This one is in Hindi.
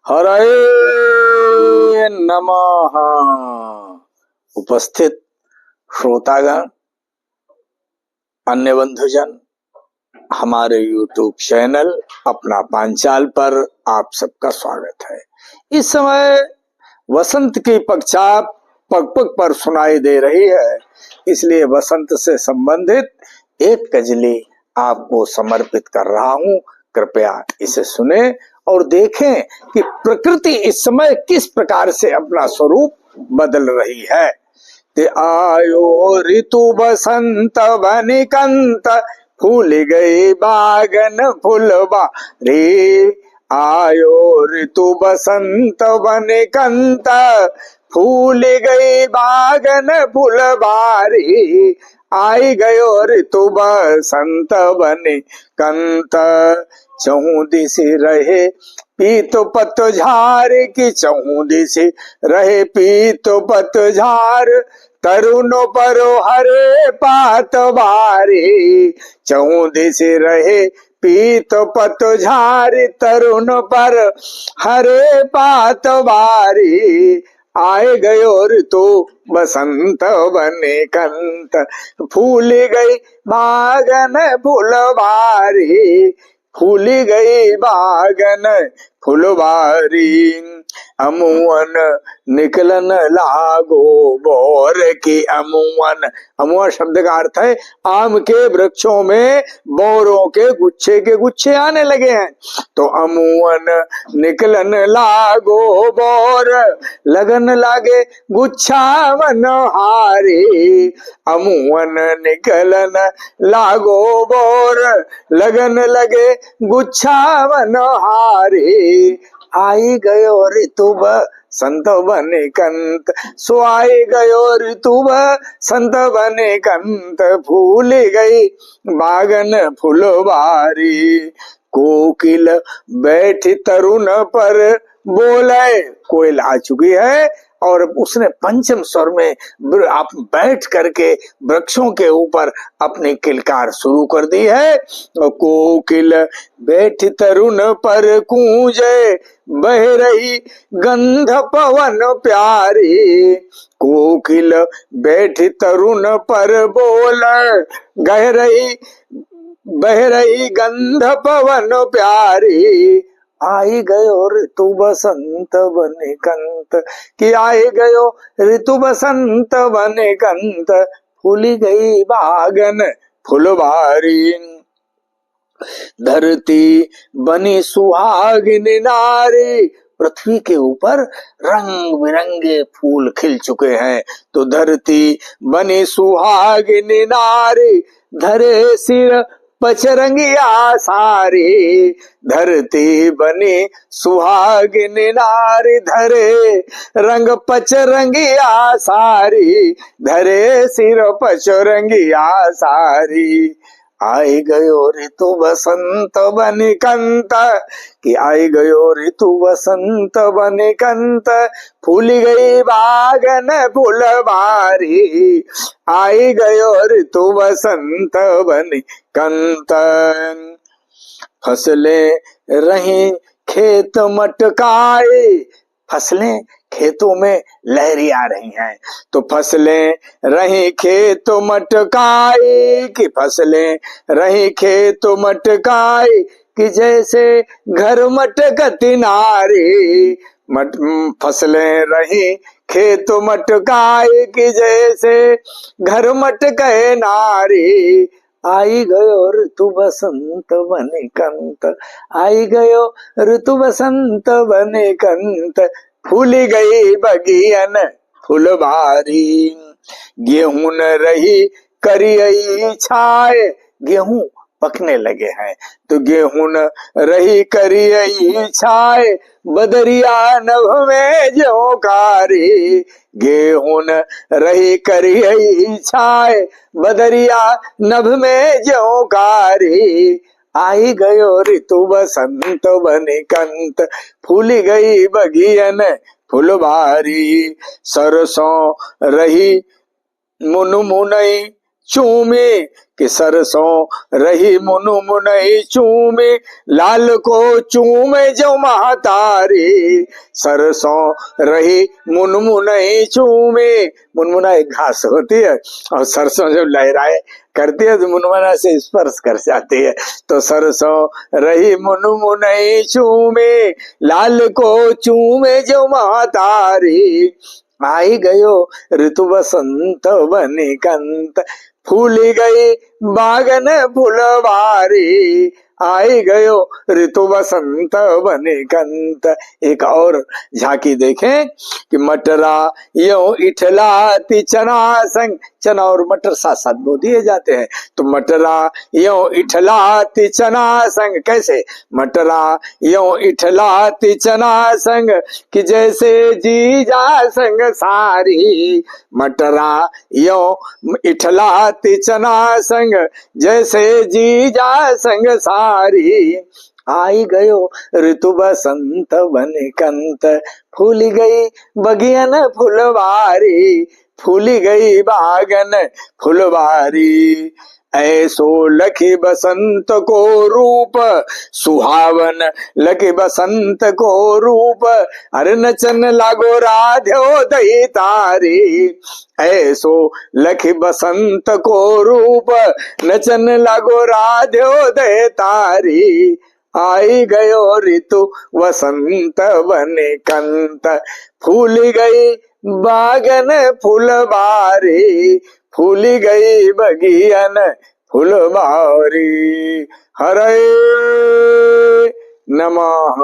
हरे नमः। उपस्थित श्रोतागण, अन्य बंधुजन, हमारे YouTube चैनल अपना पांचाल पर आप सबका स्वागत है। इस समय वसंत की पगचाप पग पग पर सुनाई दे रही है, इसलिए वसंत से संबंधित एक गजली आपको समर्पित कर रहा हूं। कृपया इसे सुने और देखें कि प्रकृति इस समय किस प्रकार से अपना स्वरूप बदल रही है। ते आयो ऋतु बसंत बनिकंत, फूल गई बागन फुलबारी। आयो ऋतु बसंत बनिकंत, फूल गई बागन फुलबारी। आई गयो ऋतु बसंत बनिकंत, चहु दिशि रहे पीत पतझार की। चहु दिशि रहे पीत पतझार, तरुणों पर हरे पात बारी। चहु दिशि रहे पीत पतझार, तरुण पर हरे पात बारी। आए गयो ऋतु बसंत बनिकंत, फूल गई बागन फुलबारी। फूली गई बागन फुलबारी। अमुअन निकलन लागो बोर की। अमुअन, अमुअन शब्द का अर्थ है आम के वृक्षों में बोरों के गुच्छे आने लगे हैं। तो अमुअन निकलन लागो बोर, लगन लागे गुच्छा मनहारी। अमुअन निकलन लागो बोर, लगन लगे गुच्छा मनहारी। आई गयो ऋतु बसंत बनिकंत, सो आई गयो ऋतु बसंत बनिकंत, फूल गई बागन फुलबारी। कोकिल बैठी तरुण पर बोले, कोयल आ चुकी है और उसने पंचम स्वर में आप बैठ करके वृक्षों के ऊपर अपनी किलकार शुरू कर दी है। कोकिल बैठ तरुण पर कूंजे, बह रही गंध पवन प्यारी। कोकिल बैठ तरुण पर बोल, बह रही गंध पवन प्यारी। आई गयो ऋतु बसंत बनिकंत, कि आई गयो ऋतु बसंत बनिकंत, फूली गई बागन फुलबारी। धरती बनी सुहागिनी नारी, पृथ्वी के ऊपर रंग बिरंगे फूल खिल चुके हैं। तो धरती बनी सुहागिनी नारी, धरे सिर पचरंगिया सारी। धरती बनी सुहागिनी नारी, धरे रंग पचरंगिया सारी। धरे सिर पचरंगिया सारी। आई गयो ऋतु बसंत बनिकंत, कि आई गयो ऋतु बसंत बनिकंत, फूली गई बागन फुलबारी। आई गयो ऋतु बसंत बनिकंत। फसलें रही खेत मटकाए, फसलें खेतों में लहरिया रही हैं। तो फसलें रही खेत मटकाए, कि फसलें रही खेत मटकाए, कि जैसे घर मटकती नारी। फसलें रही खेत मटकाए, कि जैसे घर मटके नारी। आई गयो ऋतु बसंत बनिकंत, आई गयो ऋतु बसंत बनिकंत, फूली गई बगियन फुलबारी। गेहूं न रही करियई छाए, गेहूं पकने लगे हैं। तो गेहूं न रही करियई छाए, बदरिया नभ में जोकारी। गेहूं न रही करियई छाए, बदरिया नभ में जोकारी। आई गयो ऋतु बसंत बनिकंत, फूली गई बगियन फुलबारी। सरसों रही मुन मुनई चूमे, कि सरसों रही मुन मुनई चूमे, लाल को चूमे जो महतारी। सरसों रही मुन मुनई चूमे, मुनमुना एक घास होती है और सरसों जब लहराए करती है तो मुनमुना से स्पर्श कर जाती है। तो सरसों रही मुन मुनई चूमे, लाल को चूमे जो महतारी। आई गयो ऋतु बसंत बनी कंत, फूली गई बागन फुलवारी। आई गयो ऋतु बसंत बने कंत। एक और झांकी देखें कि मटरा यो इठलाती चना संग, चना और मटर साथ साथ बो दिए जाते हैं। तो मटरा यो इठलाती चना संग, कैसे? मटरा यो इठलाती चना संग, कि जैसे जीजा संग सारी। मटरा यो इठलाती चना संग, जैसे जीजा संग सारी। आई गयो ऋतु बसंत बने कंत, फूली गई बगियन फुलवारी। फूली गई बागन फुलवारी। ऐसो लखी बसंत को रूप, सुहावन लखी बसंत को रूप, अरे नचन लागो राध्यो दही तारी। ऐसो लखी बसंत को रूप, नचन लागो राध्यो दही तारी। आई गयो ऋतु वसंत बने कंत, फूल गई बागन फुलवारी। फूली गई बगियन फुलवारी। हरे नमः।